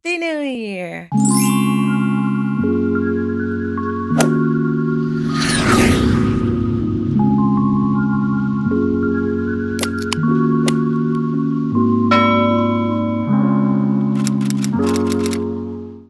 Happy New Year.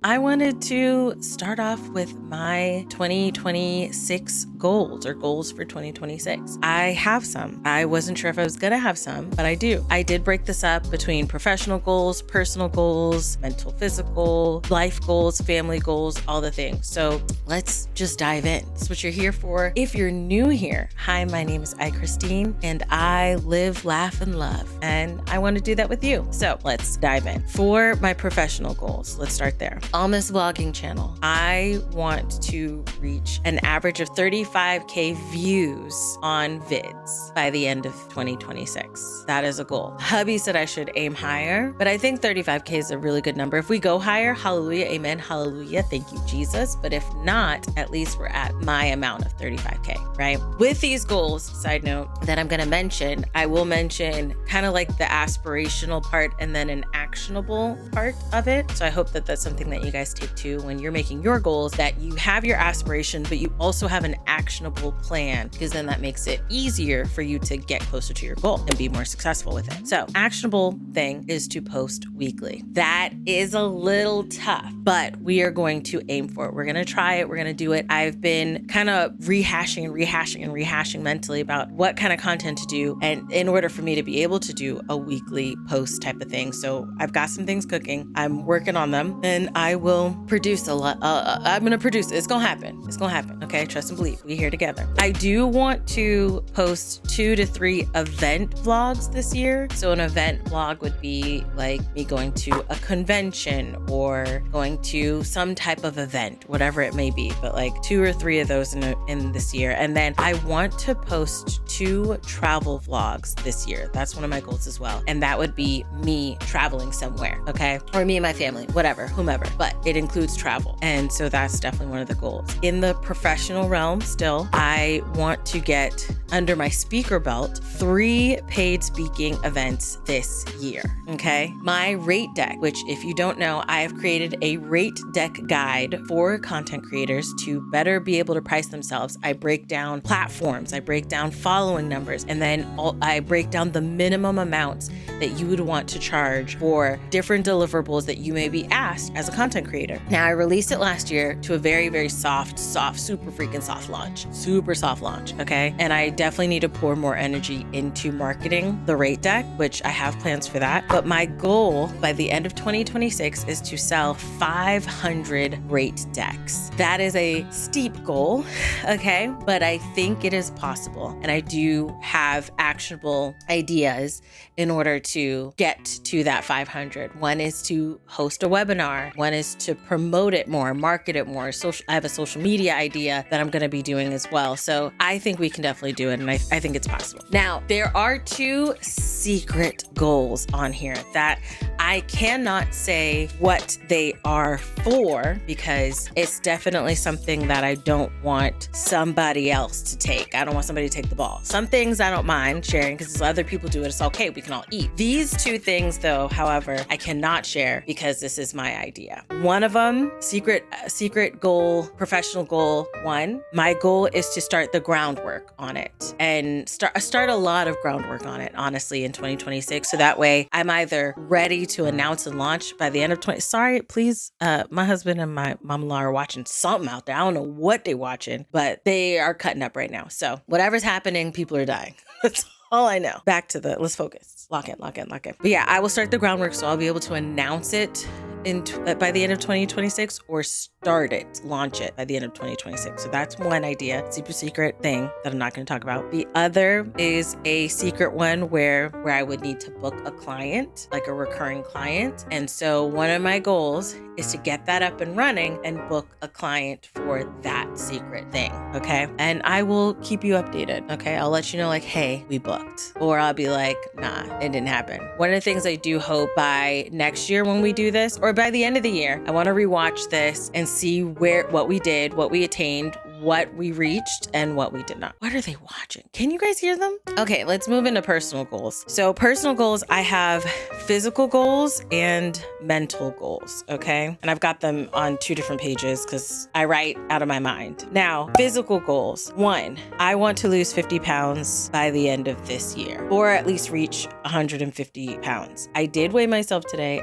I wanted to start off with my 2026 goals or goals for 2026. I have some. I wasn't sure if I was going to have some, but I do. I did break this up between professional goals, personal goals, mental, physical, life goals, family goals, all the things. So let's just dive in. That's what you're here for. If you're new here, hi, my name is Christine, and I live, laugh, and love. And I want to do that with you. So let's dive in. For my professional goals, let's start there. On this vlogging channel, I want to reach an average of 35K views on vids by the end of 2026. That is a goal. Hubby said I should aim higher, but I think 35K is a really good number. If we go higher, hallelujah, amen, hallelujah, thank you, Jesus. But if not, at least we're at my amount of 35K, right? With these goals, side note, that I'm going to mention, I will mention kind of like the aspirational part and then an actionable part of it. So I hope that that's something that you guys take to when you're making your goals, that you have your aspiration, but you also have an actionable plan, because then that makes it easier for you to get closer to your goal and be more successful with it. So actionable thing is to post weekly. That is a little tough, but we are going to aim for it. We're going to try it. We're going to do it. I've been kind of rehashing mentally about what kind of content to do, and in order for me to be able to do a weekly post type of thing. So I've got some things cooking. I'm working on them, and I will produce a lot. I'm going to produce it. It's going to happen. It's going to happen. Okay. Trust and believe. We're here together. I do want to post 2 to 3 event vlogs this year. So an event vlog would be like me going to a convention or going to some type of event, whatever it may be, but like 2 or 3 of those in this year. And then I want to post 2 travel vlogs this year. That's one of my goals as well. And that would be me traveling somewhere. Okay. Or me and my family, whatever, whomever, but it includes travel. And so that's definitely one of the goals. In the professional realm still, I want to get under my speaker belt 3 paid speaking events this year. Okay. My rate deck, which if you don't know, I have created a rate deck guide for content creators to better be able to price themselves. I break down platforms, I break down following numbers, and then I break down the minimum amounts that you would want to charge for different deliverables that you may be asked as a content creator. Now, I released it last year to a very, very soft, super freaking soft launch, super soft launch. Okay. And I definitely need to pour more energy into marketing the rate deck, which I have plans for that. But my goal by the end of 2026 is to sell 500 rate decks. That is a steep goal. Okay. But I think it is possible. And I do have actionable ideas in order to get to that 500. One is to host a webinar. One is to promote it more, market it more. I have a social media idea that I'm going to be doing as well. So I think we can definitely do it. And I think it's possible. Now, there are 2 secret goals on here that I cannot say what they are for, because it's definitely something that I don't want somebody else to take. I don't want somebody to take the ball. Some things I don't mind sharing because other people do it. It's okay. We can all eat. These 2 things, though, however, I cannot share because this is my idea. One of them, secret goal, professional goal 1. My goal is to start the groundwork on it and start a lot of groundwork on it, honestly, in 2026. So that way I'm either ready to announce and launch by the end of Sorry, please. My husband and my mom-in-law are watching something out there. I don't know what they're watching, but they are cutting up right now. So whatever's happening, people are dying. That's all I know. Back to let's focus. Lock in. But yeah, I will start the groundwork, so I'll be able to announce it by the end of 2026, or launch it by the end of 2026. So that's one idea, super secret thing that I'm not going to talk about. The other is a secret one where I would need to book a client, like a recurring client. And so one of my goals is to get that up and running and book a client for that secret thing. Okay. And I will keep you updated. Okay. I'll let you know, like, hey, we booked, or I'll be like, nah, it didn't happen. One of the things I do hope by next year when we do this, or by the end of the year, I want to rewatch this and see what we did, what we attained, what we reached and what we did not. What are they watching? Can you guys hear them? Okay, let's move into personal goals. So personal goals, I have physical goals and mental goals, okay? And I've got them on 2 different pages because I write out of my mind. Now, physical goals. 1, I want to lose 50 pounds by the end of this year, or at least reach 150 pounds. I did weigh myself today.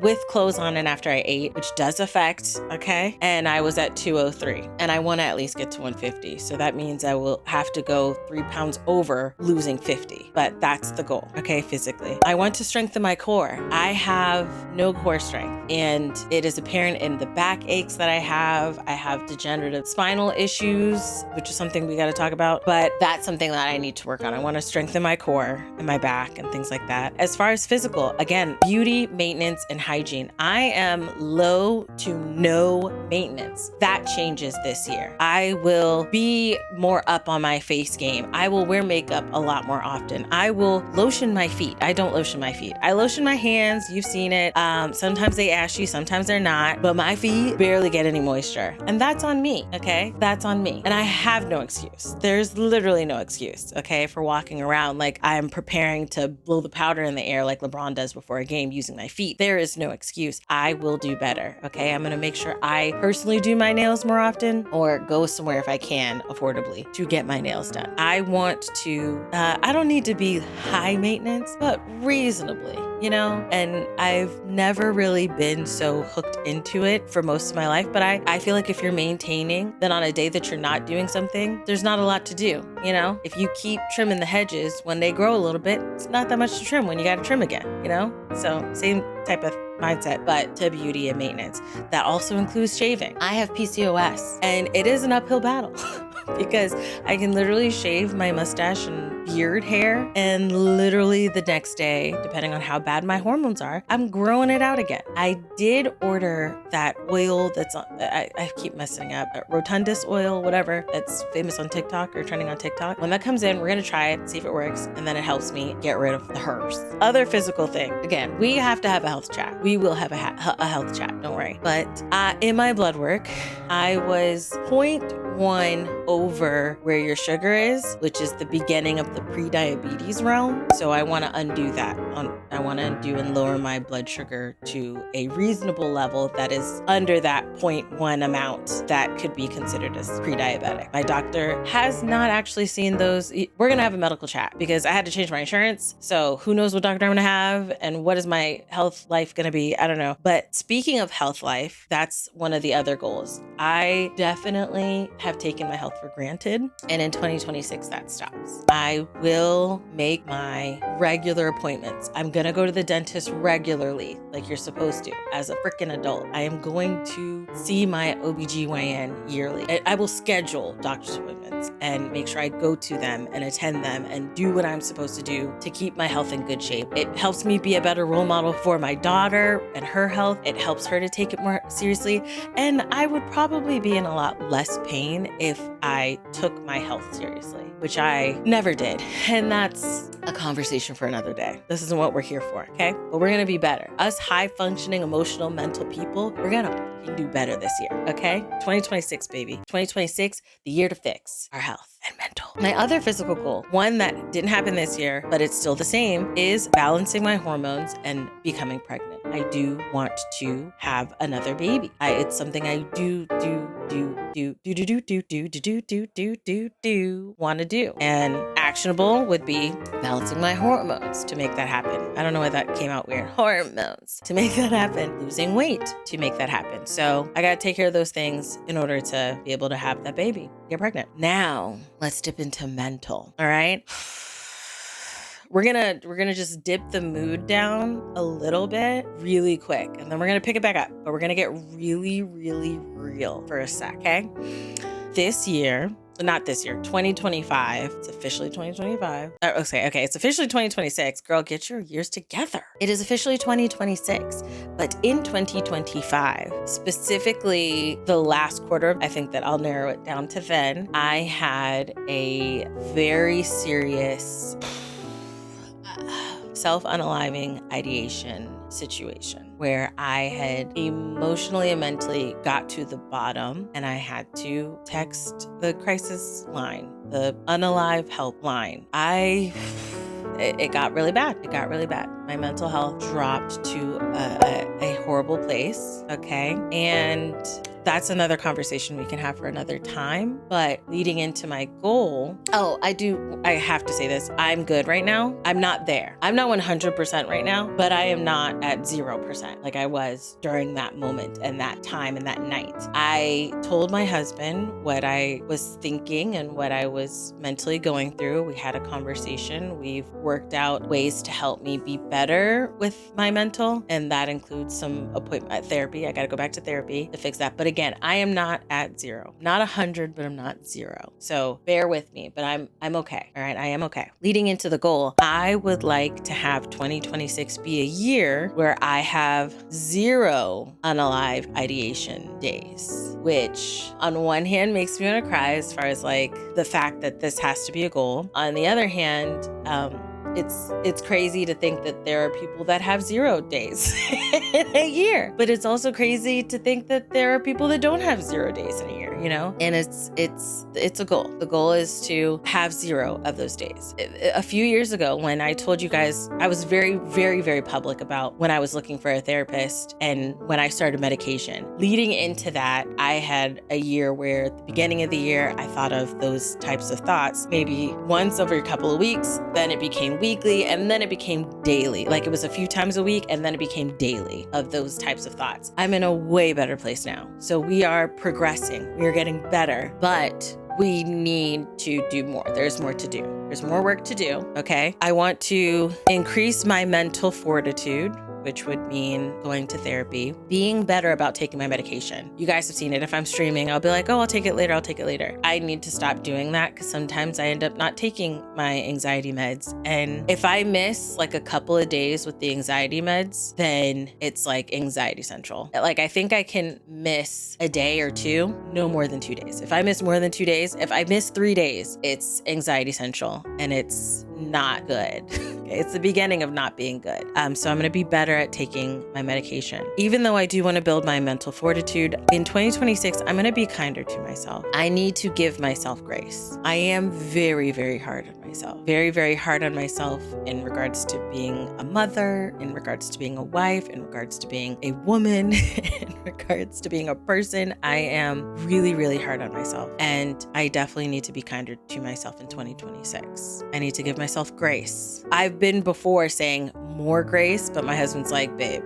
With clothes on and after I ate, which does affect, okay? And I was at 203 and I want to at least get to 150. So that means I will have to go 3 pounds over losing 50, but that's the goal, okay? Physically. I want to strengthen my core. I have no core strength and it is apparent in the back aches that I have. I have degenerative spinal issues, which is something we got to talk about, but that's something that I need to work on. I want to strengthen my core and my back and things like that. As far as physical, again, beauty, maintenance, and hygiene. I am low to no maintenance. That changes this year. I will be more up on my face game. I will wear makeup a lot more often. I will lotion my feet. I don't lotion my feet. I lotion my hands. You've seen it. Sometimes they ashy, sometimes they're not, but my feet barely get any moisture. And that's on me, okay? That's on me. And I have no excuse. There's literally no excuse, okay, for walking around like I'm preparing to blow the powder in the air like LeBron does before a game using my feet. There is no excuse. I will do better, okay? I'm gonna make sure I personally do my nails more often or go somewhere if I can affordably to get my nails done. I want to, I don't need to be high maintenance, but reasonably, you know? And I've never really been so hooked into it for most of my life, but I feel like if you're maintaining, then on a day that you're not doing something, there's not a lot to do, you know? If you keep trimming the hedges when they grow a little bit, it's not that much to trim when you gotta trim again, you know? So same type of mindset, but to beauty and maintenance. That also includes shaving. I have PCOS and it is an uphill battle because I can literally shave my mustache and beard hair and literally the next day, depending on how bad my hormones are, I'm growing it out again. I did order that oil that's on, I keep messing up, Rotundus oil, whatever, that's famous on TikTok or trending on TikTok. When that comes in, we're gonna try it, see if it works, and then it helps me get rid of the hers. Other physical thing, again, we have to have a health chat. We will have a health chat, don't worry. But in my blood work, I was 0.1 over where your sugar is, which is the beginning of the pre-diabetes realm. So I want to undo that. I want to undo and lower my blood sugar to a reasonable level that is under that 0.1 amount that could be considered as pre-diabetic. My doctor has not actually seen those. We're going to have a medical chat because I had to change my insurance. So who knows what doctor I'm going to have and what is my health life going to be? I don't know. But speaking of health life, that's one of the other goals. I definitely have taken my health for granted. And in 2026, that stops. I will make my regular appointments. I'm going to go to the dentist regularly, like you're supposed to, as a freaking adult. I am going to see my OBGYN yearly. I will schedule doctor's appointments and make sure I go to them and attend them and do what I'm supposed to do to keep my health in good shape. It helps me be a better role model for my daughter and her health. It helps her to take it more seriously. And I would probably be in a lot less pain if I took my health seriously, which I never did. And that's a conversation for another day. This isn't what we're here for, okay? But we're gonna be better. Us high functioning, emotional, mental people, we're gonna do better this year, okay? 2026, baby. 2026, the year to fix our health and mental. My other physical goal, one that didn't happen this year, but it's still the same, is balancing my hormones and becoming pregnant. I do want to have another baby. It's something I do want to do. And actionable would be balancing my hormones to make that happen. I don't know why that came out weird. Hormones to make that happen. Losing weight to make that happen. So I got to take care of those things in order to be able to have that baby, get pregnant. Now let's dip into mental. All right. We're gonna just dip the mood down a little bit really quick, and then we're gonna pick it back up, but we're gonna get really, really real for a sec, okay? This year, not this year, 2025, it's officially 2025. Okay, it's officially 2026. Girl, get your years together. It is officially 2026, but in 2025, specifically the last quarter, I think that I'll narrow it down to then, I had a very serious self-unaliving ideation situation where I had emotionally and mentally got to the bottom and I had to text the crisis line, the unalive helpline. It got really bad. It got really bad. My mental health dropped to a horrible place. Okay. And that's another conversation we can have for another time. But leading into my goal, I have to say this. I'm good right now. I'm not there. I'm not 100% right now, but I am not at 0% like I was during that moment and that time and that night. I told my husband what I was thinking and what I was mentally going through. We had a conversation. We've worked out ways to help me be better with my mental, and that includes some appointment therapy. I got to go back to therapy to fix that. But again, I am not at 0, not 100, but I'm not 0. So bear with me, but I'm okay. All right. I am okay. Leading into the goal, I would like to have 2026 be a year where I have 0 unalive ideation days, which on one hand makes me want to cry as far as like the fact that this has to be a goal. On the other hand, it's crazy to think that there are people that have 0 days in a year, but it's also crazy to think that there are people that don't have 0 days in a year, you know? And it's a goal. The goal is to have 0 of those days. A few years ago, when I told you guys, I was very, very, very public about when I was looking for a therapist and when I started medication. Leading into that, I had a year where at the beginning of the year, I thought of those types of thoughts maybe once over a couple of weeks, then it became weekly, and then it became daily. Like it was a few times a week, and then it became daily of those types of thoughts. I'm in a way better place now. So we are progressing. We are getting better, but we need to do more. There's more to do. There's more work to do. Okay. I want to increase my mental fortitude, which would mean going to therapy, being better about taking my medication. You guys have seen it. If I'm streaming, I'll be like, oh, I'll take it later. I'll take it later. I need to stop doing that because sometimes I end up not taking my anxiety meds. And if I miss like a couple of days with the anxiety meds, then it's like anxiety central. Like I think I can miss a day or 2, no more than 2 days. If I miss more than 2 days, if I miss 3 days, it's anxiety central and it's not good. It's the beginning of not being good. So I'm going to be better at taking my medication. Even though I do want to build my mental fortitude, in 2026, I'm going to be kinder to myself. I need to give myself grace. I am very, very hard on myself. Very, very hard on myself in regards to being a mother, in regards to being a wife, in regards to being a woman, in regards to being a person. I am really, really hard on myself. And I definitely need to be kinder to myself in 2026. I need to give myself grace. I've been before saying more grace, but my husband's like, babe,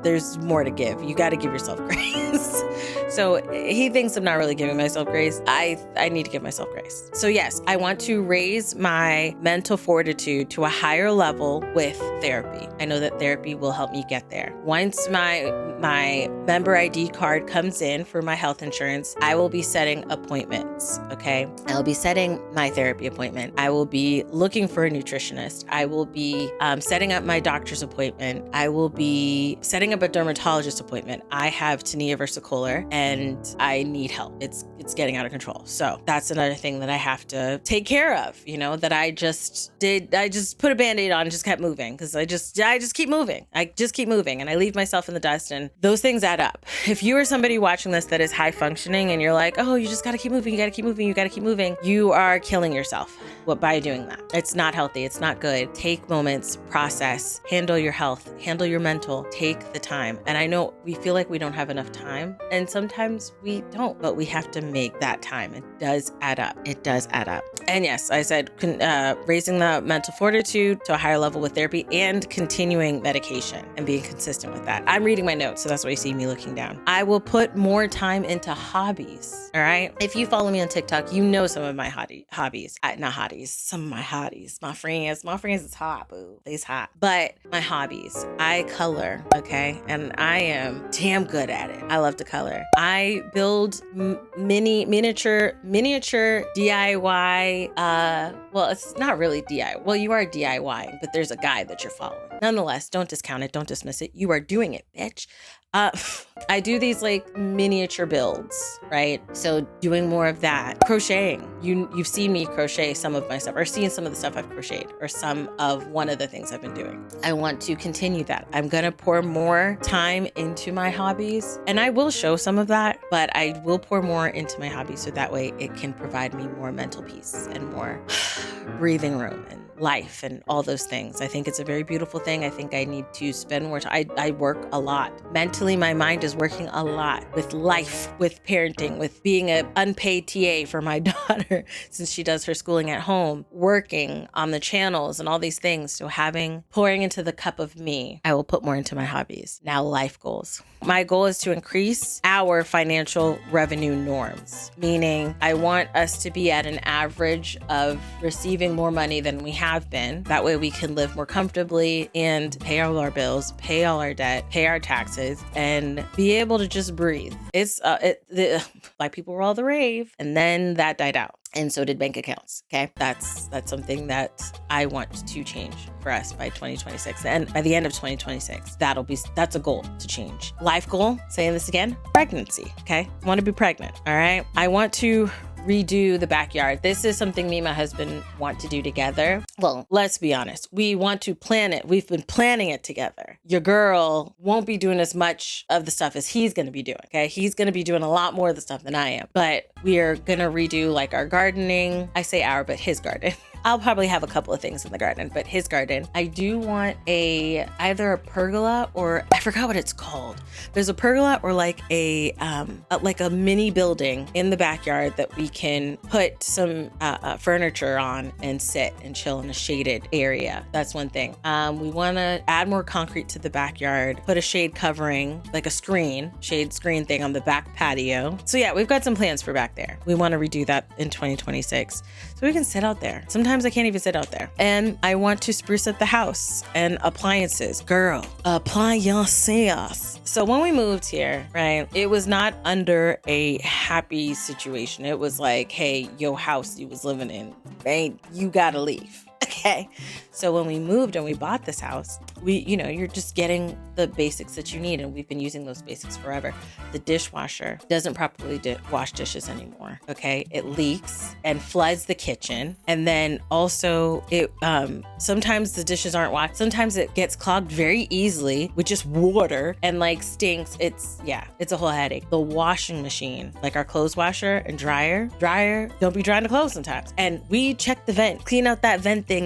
there's more to give. You got to give yourself grace. So he thinks I'm not really giving myself grace. I need to give myself grace. So yes, I want to raise my mental fortitude to a higher level with therapy. I know that therapy will help me get there. Once my member ID card comes in for my health insurance, I will be setting appointments. Okay. I'll be setting my therapy appointment. I will be looking for a nutritionist. I will be setting up my doctor's appointment. I will be setting up a dermatologist appointment. I have tinea versicolor and I need help. It's getting out of control. So that's another thing that I have to take care of, that I just put a Band-Aid on and just kept moving because I just keep moving. I just keep moving and I leave myself in the dust, and those things add up. If you are somebody watching this that is high functioning and you're like, oh, you just got to keep moving. You got to keep moving. You got to keep moving. You are killing yourself by doing that. It's not healthy. It's not good. Take moments, process, handle your health, handle your mental, take the time. And I know we feel like we don't have enough time, and sometimes we don't, but we have to make that time. It does add up. It does add up. And yes, I said raising the mental fortitude to a higher level with therapy and continuing medication and being consistent with that. I'm reading my notes, so that's why you see me looking down. I will put more time into hobbies. All right. If you follow me on TikTok, you know some of my hobbies. Not hotties, some of my hotties. My friends is hot, boo. They's hot. But my hobbies, I color, okay? And I am damn good at it. I love to color. I build miniature DIY. Well, it's not really DIY. Well, you are DIYing, but there's a guide that you're following. Nonetheless, don't discount it. Don't dismiss it. You are doing it, bitch. Uh, I do these like miniature builds, right? So doing more of that. Crocheting. You've seen me crochet some of my stuff, or seen some of the stuff I've crocheted, or some of one of the things I've been doing. I want to continue that. I'm gonna pour more time into my hobbies, and I will show some of that, but I will pour more into my hobbies so that way it can provide me more mental peace and more breathing room and life and all those things. I think it's a very beautiful thing. I think I need to spend more time. I work a lot. Mentally, my mind is working a lot with life, with parenting, with being an unpaid TA for my daughter since she does her schooling at home, working on the channels and all these things. So pouring into the cup of me, I will put more into my hobbies. Now, life goals. My goal is to increase our financial revenue norms, meaning I want us to be at an average of receiving more money than we have been. That way we can live more comfortably and pay all our bills, pay all our debt, pay our taxes, and be able to just breathe. Black people were all the rave, and then that died out. And so did bank accounts. Okay. That's something that I want to change for us by 2026. And by the end of 2026, that's a goal to change. Life goal, saying this again, pregnancy. Okay. I want to be pregnant. All right. I want to redo the backyard. This is something me and my husband want to do together. Well, let's be honest. We want to plan it. We've been planning it together. Your girl won't be doing as much of the stuff as he's going to be doing. Okay. He's going to be doing a lot more of the stuff than I am, but we are going to redo like our gardening. I say our, but his garden. I'll probably have a couple of things in the garden, but his garden. I do want either a pergola, or I forgot what it's called. There's a pergola or like a mini building in the backyard that we can put some furniture on and sit and chill in a shaded area. That's one thing. We want to add more concrete to the backyard, put a shade covering, like a shade screen thing on the back patio. So yeah, we've got some plans for back there. We want to redo that in 2026 so we can sit out there. Sometimes I can't even sit out there. And I want to spruce up the house and appliances. Girl, appliances. So when we moved here, right, it was not under a happy situation. It was like, hey, your house you was living in, you gotta leave. Okay. So when we moved and we bought this house, you're just getting the basics that you need. And we've been using those basics forever. The dishwasher doesn't properly wash dishes anymore. Okay. It leaks and floods the kitchen. And then also sometimes the dishes aren't washed. Sometimes it gets clogged very easily with just water and like stinks. It's a whole headache. The washing machine, like our clothes washer and dryer, don't be drying the clothes sometimes. And we check the vent, clean out that vent thingy.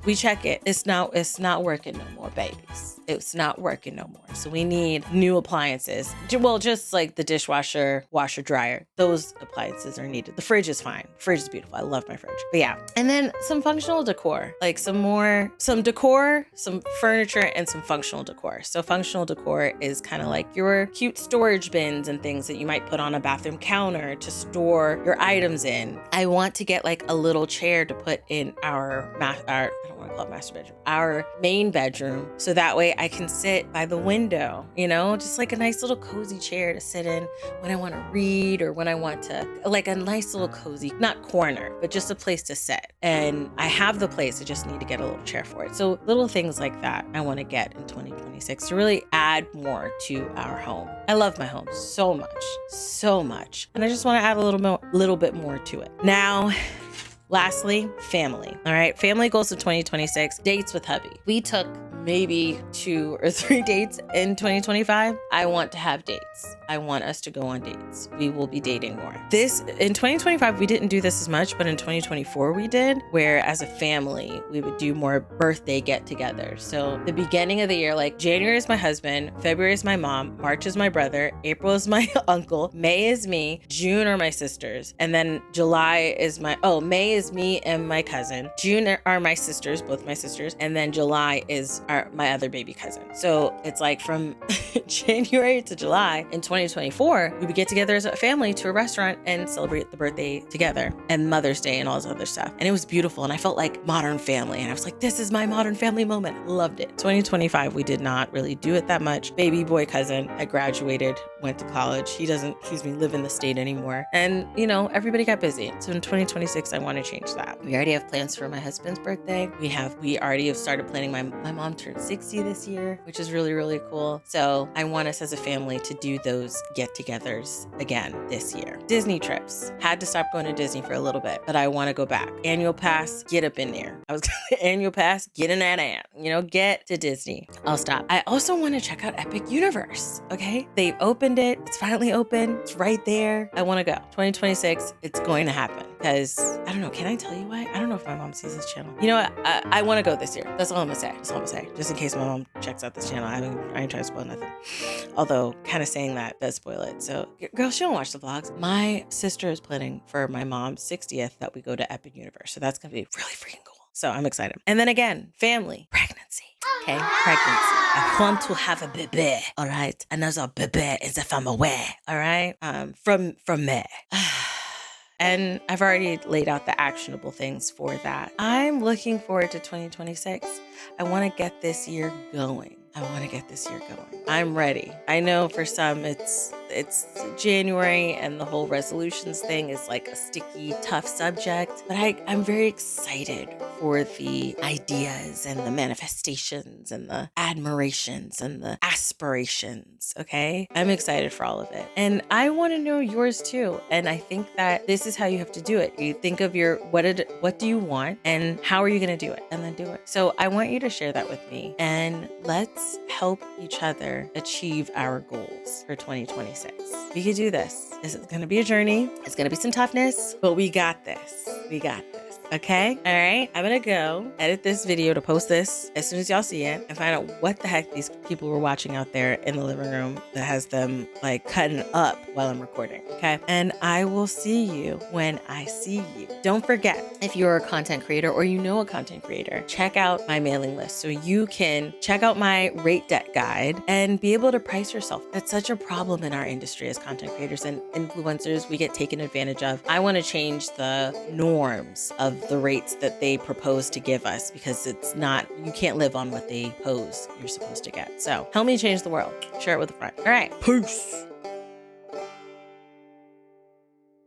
We check it. It's not working no more, babies. It's not working no more. So we need new appliances. Well, just like the dishwasher, washer, dryer. Those appliances are needed. The fridge is fine. Fridge is beautiful. I love my fridge. But yeah. And then some functional decor, like some decor, some furniture, and some functional decor. So functional decor is kind of like your cute storage bins and things that you might put on a bathroom counter to store your items in. I want to get like a little chair to put in our I don't want to call it master bedroom, our main bedroom. So that way I can sit by the window, just like a nice little cozy chair to sit in when I want to read, or when I want to, like a nice little cozy, not corner, but just a place to sit. And I have the place. I just need to get a little chair for it. So little things like that I want to get in 2026 to really add more to our home. I love my home so much. And I just want to add a little bit more to it. Now, lastly, family. All right. Family goals of 2026. Dates with hubby. We took maybe 2 or 3 dates in 2025. I want to have dates. I want us to go on dates. We will be dating more. In 2025, we didn't do this as much, but in 2024 we did, where as a family, we would do more birthday get-togethers. So the beginning of the year, like January is my husband, February is my mom, March is my brother, April is my uncle, May is me, June are my sisters, and then May is me and my cousin. June are my sisters, both my sisters, and then July is my other baby cousin. So it's like from January to July in 2024, we would get together as a family to a restaurant and celebrate the birthday together, and Mother's Day and all this other stuff. And it was beautiful. And I felt like Modern Family. And I was like, this is my Modern Family moment. Loved it. 2025, we did not really do it that much. Baby boy cousin had graduated, went to college. He doesn't, live in the state anymore. And, everybody got busy. So in 2026, I want to change that. We already have plans for my husband's birthday. We already have started planning. My mom turn 60 this year, which is really, really cool. So I want us as a family to do those get-togethers again this year. Disney trips. Had to stop going to Disney for a little bit, but I want to go back. Annual pass, get up in there. I was annual pass, get in that ant. Get to Disney. I'll stop. I also want to check out Epic Universe. Okay, they've opened it. It's finally open. It's right there. I want to go. 2026. It's going to happen because I don't know. Can I tell you why? I don't know if my mom sees this channel. You know what? I want to go this year. That's all I'm gonna say. That's all I'm gonna say. Just in case my mom checks out this channel. I ain't trying to spoil nothing. Although kind of saying that does spoil it. So girl, she don't watch the vlogs. My sister is planning for my mom's 60th that we go to Epic Universe. So that's gonna be really freaking cool. So I'm excited. And then again, family, pregnancy. Okay, pregnancy. I want to have a baby. All right, another baby is if I'm away. All right, from me. And I've already laid out the actionable things for that. I'm looking forward to 2026. I want to get this year going. I'm ready. I know for some it's January and the whole resolutions thing is like a sticky, tough subject, but I'm very excited for the ideas and the manifestations and the admirations and the aspirations, okay? I'm excited for all of it. And I want to know yours too. And I think that this is how you have to do it. You think of what do you want and how are you going to do it, and then do it. So I want you to share that with me, and let's help each other achieve our goals for 2026. We can do this. This is going to be a journey. It's going to be some toughness, but we got this. Okay? All right. I'm going to go edit this video to post this as soon as y'all see it and find out what the heck these people were watching out there in the living room that has them like cutting up while I'm recording. Okay? And I will see you when I see you. Don't forget, if you're a content creator or you know a content creator, check out my mailing list so you can check out my rate deck guide and be able to price yourself. That's such a problem in our industry as content creators and influencers. We get taken advantage of. I want to change the norms of the rates that they propose to give us, because you can't live on what they pose you're supposed to get. So help me change the world. Share it with a friend. All right. Peace.